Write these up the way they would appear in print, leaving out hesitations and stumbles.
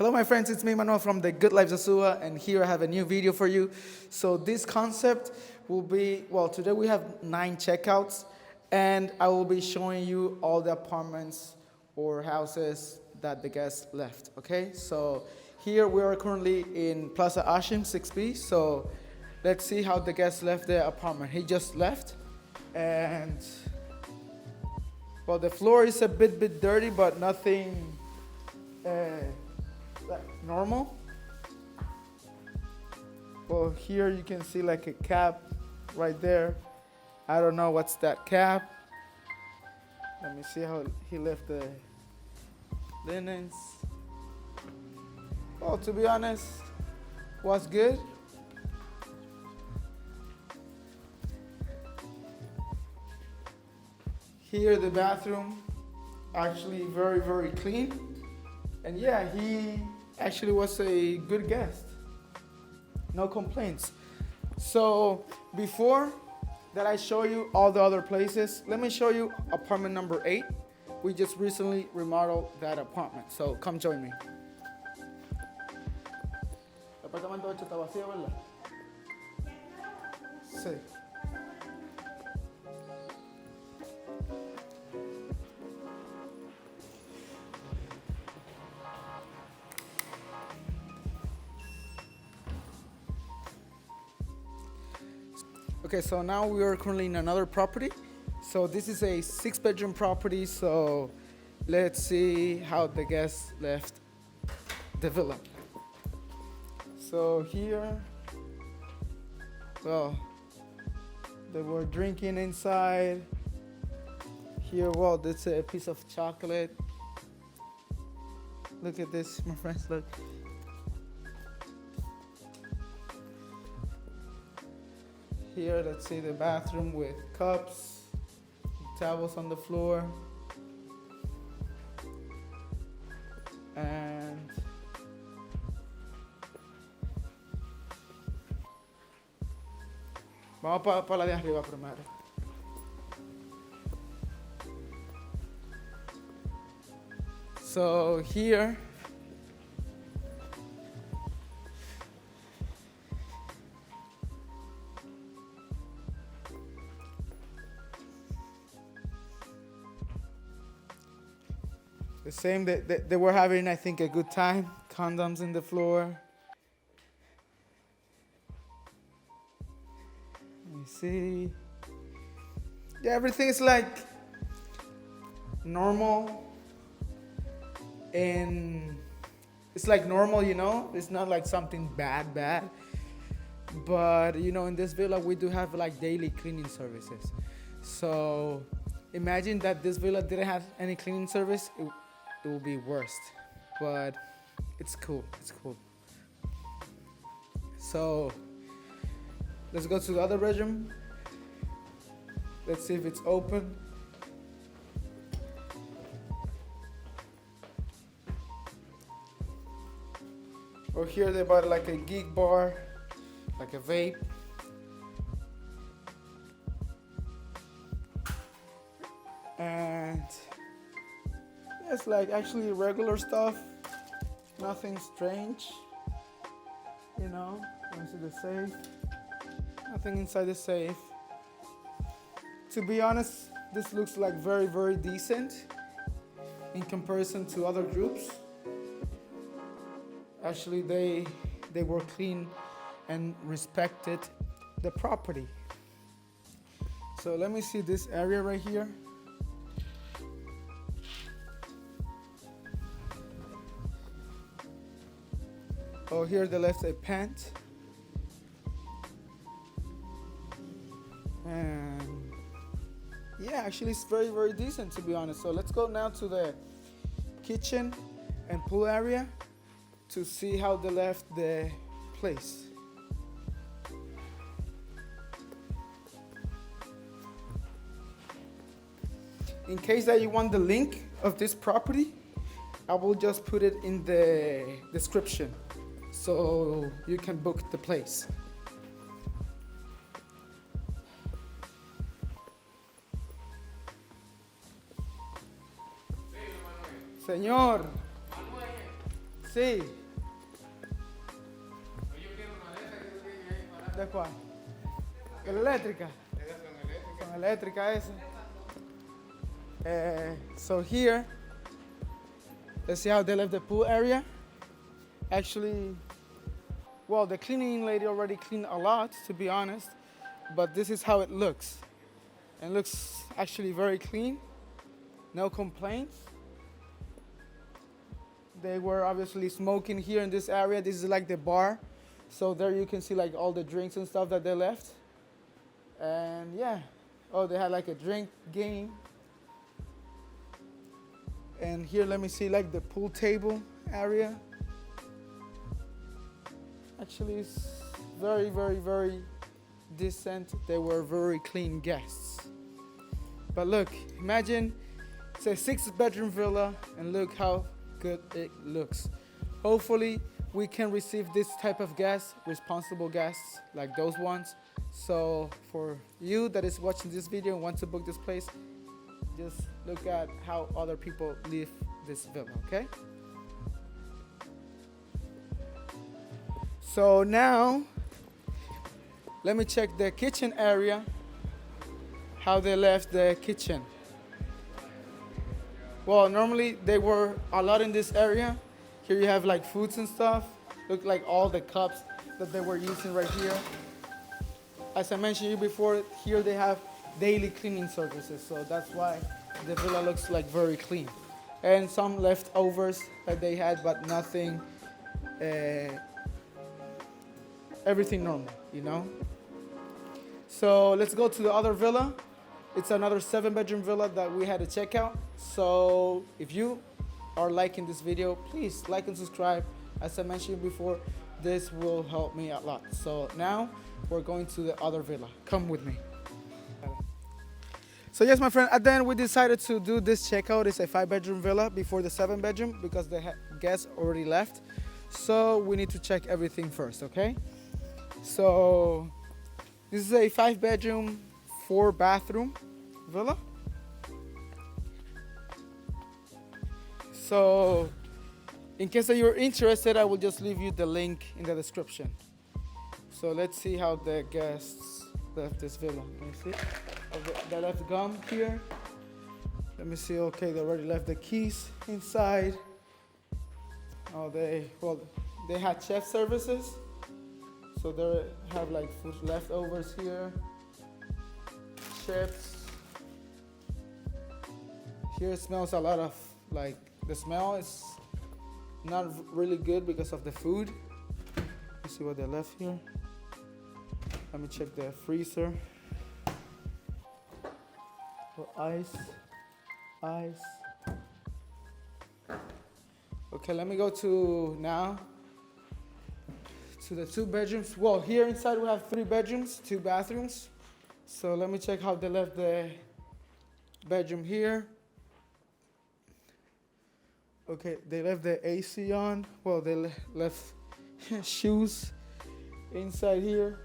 Hello my friends, it's me Manuel from the Good Life Sosua, and here I have a new video for you. So this concept will be, well, today we have 9 checkouts, and I will be showing you all the apartments or houses that the guests left, okay? So here we are currently in Plaza Achim 6B, so let's see how the guest left the apartment. He just left, and well, the floor is a bit dirty, but nothing like normal. Well, here you can see like a cap right there. I don't know what's that cap. Let me see how he left the linens. Well, to be honest, was good. Here the bathroom, actually very clean. And yeah, he actually was a good guest. No complaints. So before that I show you all the other places, let me show you apartment number 8. We just recently remodeled that apartment, so come join me. El apartamento 8 está vacío, ¿verdad? Sí. Okay, so now we are currently in another property. So this is a 6-bedroom property, so let's see how the guests left the villa. So here, well, they were drinking inside. Here, well, that's a piece of chocolate. Look at this, my friends, look. Here, let's see the bathroom with cups, towels on the floor, and vamos para la de arriba primero. So here, the same, they were having, I think, a good time. Condoms in the floor. Let me see. Yeah, everything is like normal. And it's like normal, you know? It's not like something bad. But, you know, in this villa, we do have like daily cleaning services. So imagine that this villa didn't have any cleaning service. It will be worst, but it's cool. So let's go to the other bedroom. Let's see if it's open. Or here they bought like a geek bar, like a vape. And it's like actually regular stuff, nothing strange, you know. Let me see the safe, nothing inside the safe. To be honest, this looks like very decent in comparison to other groups. Actually, they were clean and respected the property. So let me see this area right here. Oh, here they left a pant. And yeah, actually it's very decent, to be honest. So let's go now to the kitchen and pool area to see how they left the place. In case that you want the link of this property, I will just put it in the description, so you can book the place. Señor. Sí. ¿De cuál? ¿De la eléctrica? Son eléctricas esas. So here, let's see how they left the pool area. Actually, well, the cleaning lady already cleaned a lot, to be honest, but this is how it looks. It looks actually very clean, no complaints. They were obviously smoking here in this area. This is like the bar. So there you can see like all the drinks and stuff that they left. And yeah, oh, they had like a drink game. And here, let me see like the pool table area. Actually, it's very, very, very decent. They were very clean guests. But look, imagine it's a 6-bedroom villa, and look how good it looks. Hopefully, we can receive this type of guests, responsible guests like those ones. So for you that is watching this video and want to book this place, just look at how other people live this villa, okay? So now, let me check the kitchen area, how they left the kitchen. Well, normally they were a lot in this area. Here you have like foods and stuff. Look like all the cups that they were using right here. As I mentioned to you before, here they have daily cleaning services, so that's why the villa looks like very clean. And some leftovers that they had, but nothing, everything normal, you know? So let's go to the other villa. It's another 7-bedroom villa that we had to check out. So if you are liking this video, please like and subscribe. As I mentioned before, this will help me a lot. So now we're going to the other villa. Come with me. So yes, my friend, at the end we decided to do this checkout. It's a 5-bedroom villa before the 7-bedroom because the guests already left. So we need to check everything first, okay? So this is a 5-bedroom, 4-bathroom villa. So in case that you're interested, I will just leave you the link in the description. So let's see how the guests left this villa. Can you see? They left gum here. Let me see. Okay, they already left the keys inside. Oh, they had chef services. So they have like food leftovers here. Chips. Here it smells a lot of like, the smell is not really good because of the food. Let's see what they left here. Let me check the freezer. For ice. Okay, let me go to now to the 2 bedrooms. Well, here inside we have 3 bedrooms, 2 bathrooms. So let me check how they left the bedroom here. Okay, they left the AC on. Well, they left shoes inside here.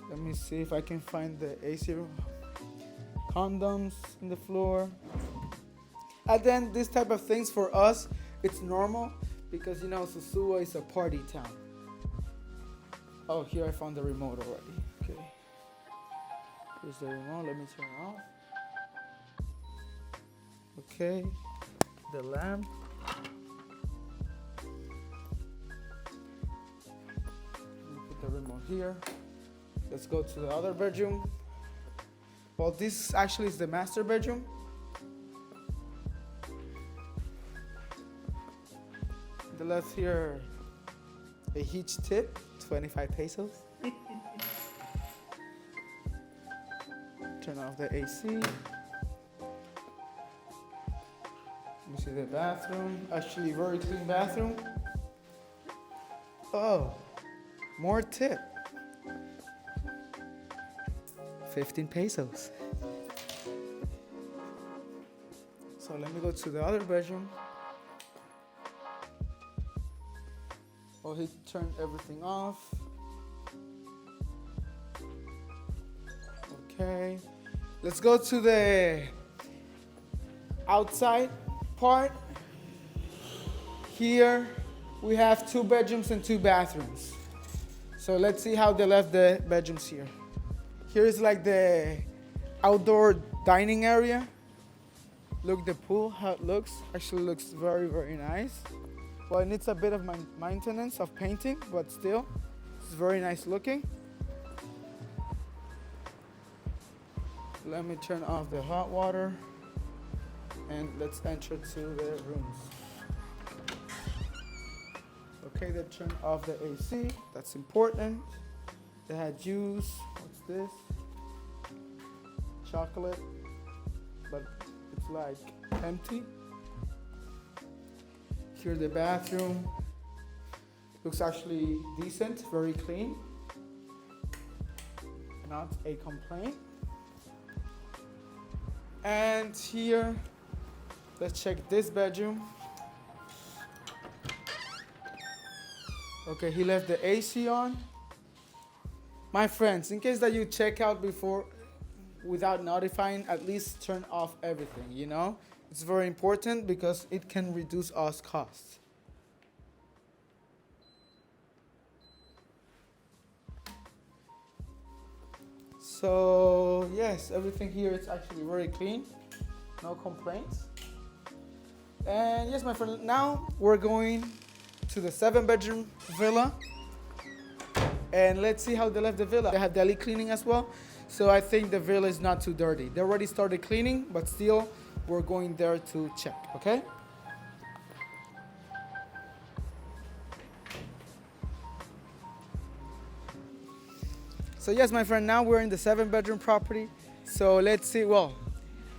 Let me see if I can find the AC room. Condoms in the floor. And then this type of things for us, it's normal because you know Sosua is a party town. Oh, here I found the remote already. Okay. Here's the remote. Let me turn it off. Okay. The lamp. Let me put the remote here. Let's go to the other bedroom. Well, this actually is the master bedroom. They left here a huge tip, 25 pesos. Turn off the AC. Let me see the bathroom. Actually, very clean bathroom. Oh, more tip. 15 pesos. So let me go to the other bedroom. Oh, he turned everything off. Okay. Let's go to the outside part. Here we have 2 bedrooms and 2 bathrooms. So let's see how they left the bedrooms here. Here is like the outdoor dining area. Look the pool, how it looks. Actually looks very, very nice. Well, it needs a bit of maintenance of painting, but still, it's very nice looking. Let me turn off the hot water and let's enter to the rooms. Okay, they turned off the AC, that's important. They had juice, what's this? Chocolate, but it's like empty. Here's the bathroom. Looks actually decent, very clean. Not a complaint. And here, let's check this bedroom. Okay, he left the AC on. My friends, in case that you check out before without notifying, at least turn off everything, you know? It's very important because it can reduce us costs. So yes, everything here is actually very clean. No complaints. And yes, my friend, now we're going to the 7-bedroom villa. And let's see how they left the villa. They have daily cleaning as well. So I think the villa is not too dirty. They already started cleaning, but still we're going there to check, okay? So yes, my friend, now we're in the 7-bedroom property. So let's see, well,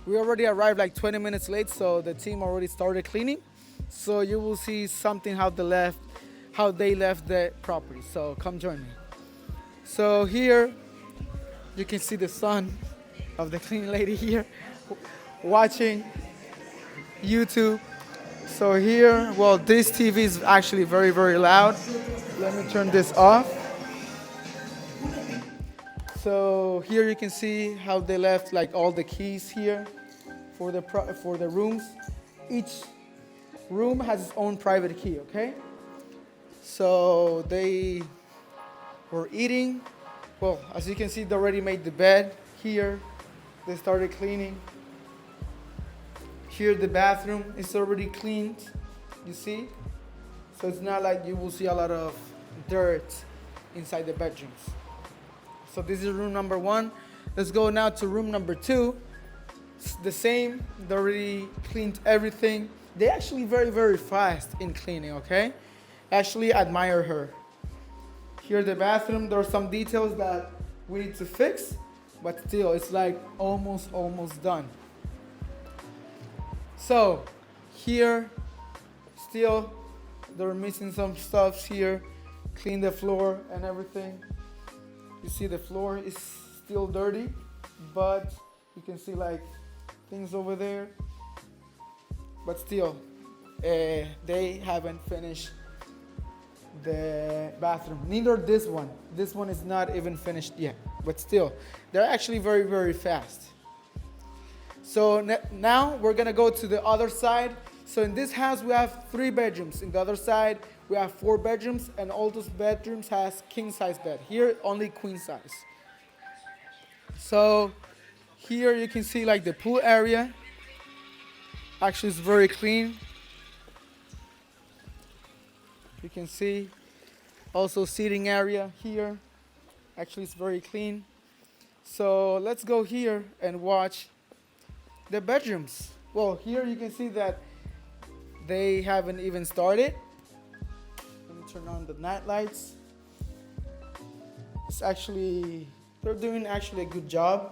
we already arrived like 20 minutes late, so the team already started cleaning. So you will see something how they left the property. So come join me. So here, you can see the son of the cleaning lady here watching YouTube. So here, well, this TV is actually very, very loud. Let me turn this off. So here you can see how they left like all the keys here for the rooms. Each room has its own private key, okay? So they were eating. Well, as you can see, they already made the bed here. They started cleaning. Here the bathroom is already cleaned, you see? So it's not like you will see a lot of dirt inside the bedrooms. So this is room number 1. Let's go now to room number 2. It's the same, they already cleaned everything. They're actually very, very fast in cleaning, okay? Actually admire her. Here the bathroom, there are some details that we need to fix, but still it's like almost done. So here, still they're missing some stuff here. Clean the floor and everything. You see the floor is still dirty, but you can see like things over there. But still, they haven't finished the bathroom. Neither this one. This one is not even finished yet. But still, they're actually very, very fast. So now we're gonna go to the other side. So in this house we have 3 bedrooms. In the other side we have 4 bedrooms, and all those bedrooms has king size bed. Here only queen size. So here you can see like the pool area. Actually it's very clean. You can see also seating area here. Actually it's very clean. So let's go here and watch the bedrooms. Well, here you can see that they haven't even started. Let me turn on the night lights. It's actually, they're doing actually a good job.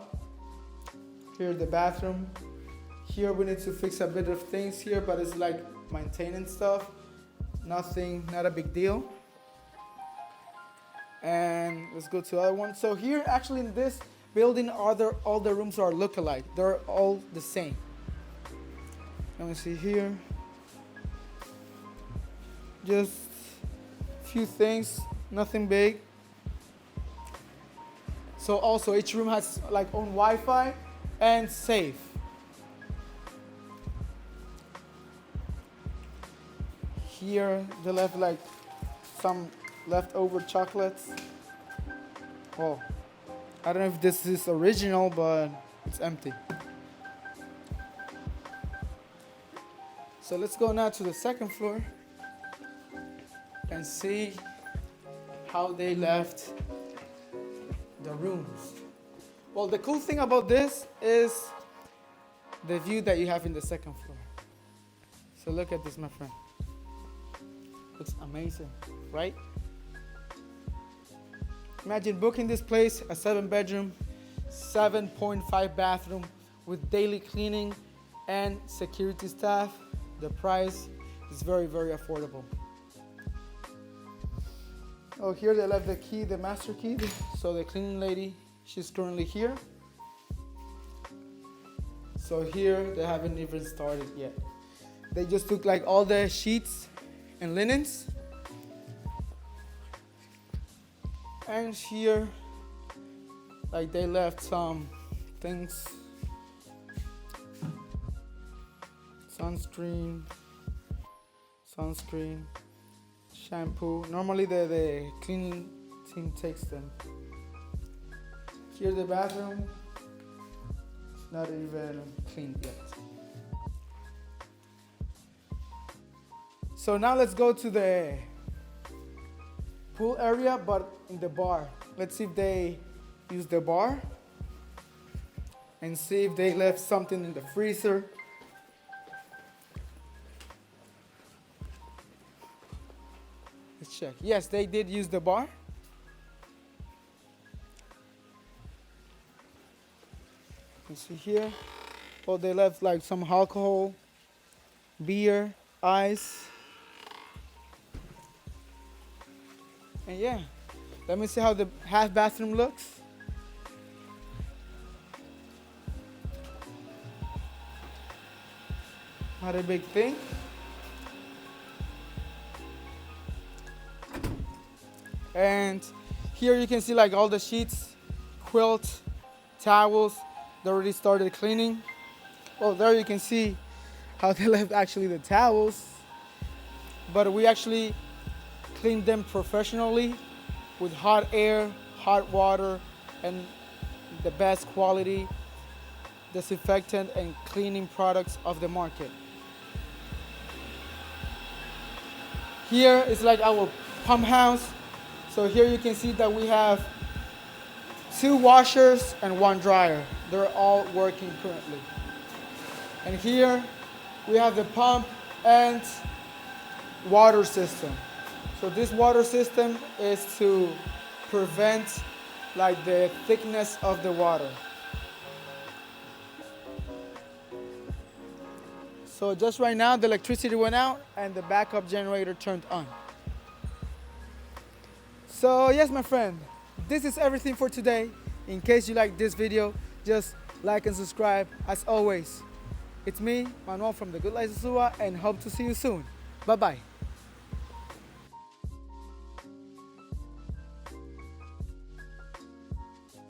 Here's the bathroom. Here we need to fix a bit of things here, but it's like maintenance stuff. Nothing, not a big deal. And let's go to the other one. So here, actually in this building, all the rooms are look-alike. They're all the same. Let me see here. Just a few things, nothing big. So also each room has like own Wi-Fi and safe. Here they left like some leftover chocolates. Oh, I don't know if this is original, but it's empty. So let's go now to the second floor and see how they left the rooms. Well, the cool thing about this is the view that you have in the second floor. So look at this, my friend. Looks amazing, right? Imagine booking this place, a 7-bedroom, 7.5 bathroom with daily cleaning and security staff. The price is very, very affordable. Oh, here they left the key, the master key. So the cleaning lady, she's currently here. So here they haven't even started yet. They just took like all the sheets and linens. And here, like they left some things. Sunscreen, shampoo. Normally the cleaning team takes them. Here the bathroom. It's not even cleaned yet. So now let's go to the pool area, but in the bar. Let's see if they use the bar and see if they left something in the freezer. Let's check. Yes, they did use the bar. You see here. Well, they left like some alcohol, beer, ice. And yeah, let me see how the half bathroom looks. Not a big thing. And here you can see like all the sheets, quilt, towels. They already started cleaning. Well, there you can see how they left actually the towels. But we actually cleaned them professionally with hot air, hot water, and the best quality disinfectant and cleaning products of the market. Here is like our pump house. So here you can see that we have 2 washers and 1 dryer. They're all working currently. And here we have the pump and water system. So this water system is to prevent like the thickness of the water. So just right now the electricity went out and the backup generator turned on. So yes, my friend, this is everything for today. In case you like this video, just like and subscribe. As always, it's me, Manuel from the Good Life Sosua, and hope to see you soon. Bye-bye.